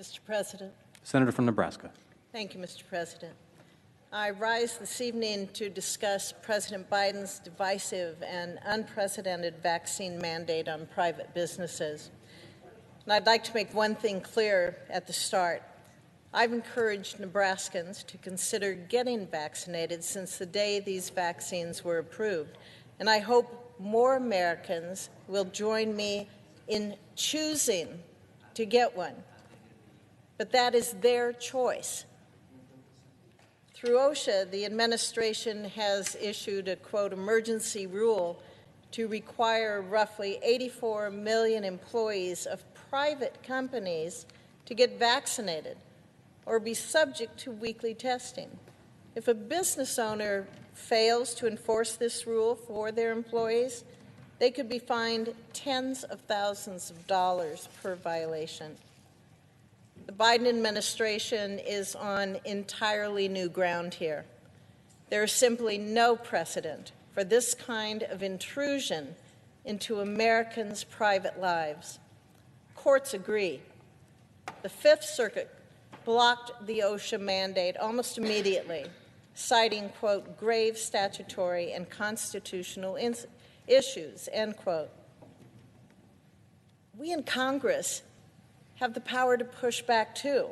Mr. President. Senator from Nebraska. Thank you, Mr. President. I rise this evening to discuss President Biden's divisive and unprecedented vaccine mandate on private businesses. And I'd like to make one thing clear at the start. I've encouraged Nebraskans to consider getting vaccinated since the day these vaccines were approved. And I hope more Americans will join me in choosing to get one. But that is their choice. Through OSHA, the administration has issued a, quote, emergency rule to require roughly 84 million employees of private companies to get vaccinated or be subject to weekly testing. If a business owner fails to enforce this rule for their employees, they could be fined tens of thousands of dollars per violation. The Biden administration is on entirely new ground here. There is simply no precedent for this kind of intrusion into Americans' private lives. Courts agree. The Fifth Circuit blocked the OSHA mandate almost immediately, citing, quote, grave statutory and constitutional issues, end quote. We in Congress have the power to push back too.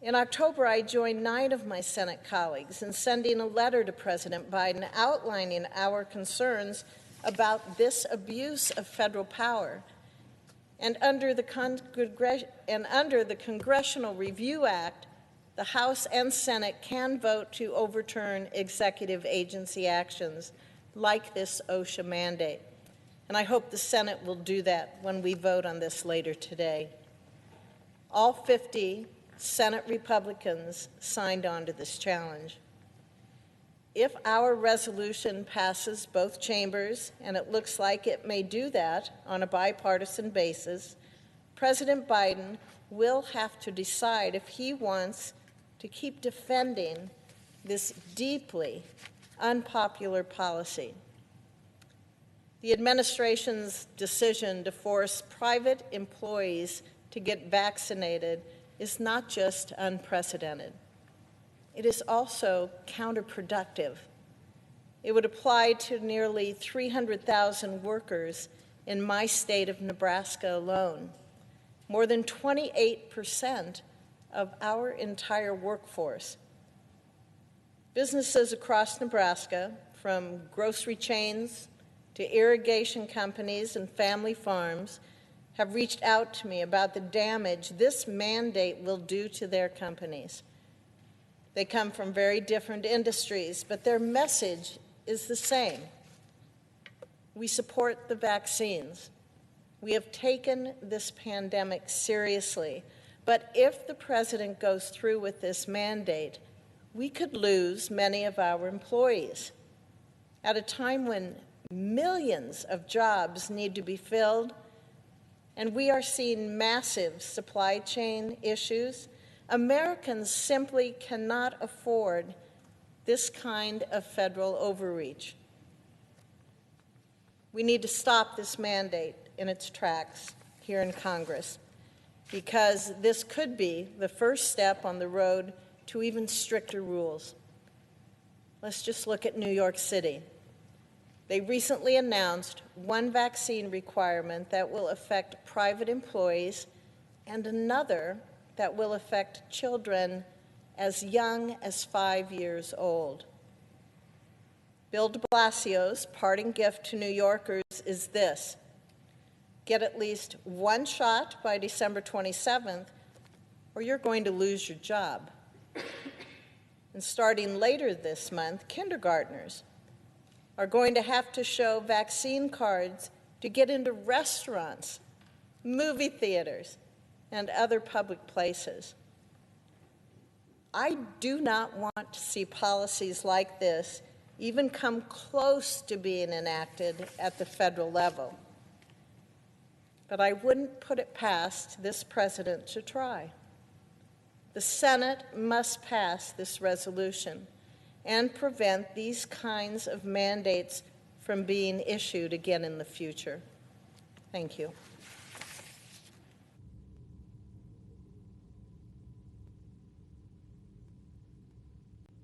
In October, I joined 9 of my Senate colleagues in sending a letter to President Biden outlining our concerns about this abuse of federal power. And under the Congressional Review Act, the House and Senate can vote to overturn executive agency actions like this OSHA mandate. And I hope the Senate will do that when we vote on this later today. All 50 Senate Republicans signed on to this challenge. If our resolution passes both chambers, and it looks like it may do that on a bipartisan basis, President Biden will have to decide if he wants to keep defending this deeply unpopular policy. The administration's decision to force private employees to get vaccinated is not just unprecedented. It is also counterproductive. It would apply to nearly 300,000 workers in my state of Nebraska alone, more than 28% of our entire workforce. Businesses across Nebraska, from grocery chains to irrigation companies and family farms, have reached out to me about the damage this mandate will do to their companies. They come from very different industries, but their message is the same. We support the vaccines. We have taken this pandemic seriously, but if the president goes through with this mandate, we could lose many of our employees at a time when millions of jobs need to be filled, and we are seeing massive supply chain issues. Americans simply cannot afford this kind of federal overreach. We need to stop this mandate in its tracks here in Congress, because this could be the first step on the road to even stricter rules. Let's just look at New York City. They recently announced one vaccine requirement that will affect private employees and another that will affect children as young as 5 years old. Bill de Blasio's parting gift to New Yorkers is this: get at least one shot by December 27th, or you're going to lose your job. And starting later this month, kindergartners are going to have to show vaccine cards to get into restaurants, movie theaters, and other public places. I do not want to see policies like this even come close to being enacted at the federal level. But I wouldn't put it past this president to try. The Senate must pass this resolution and prevent these kinds of mandates from being issued again in the future. Thank you.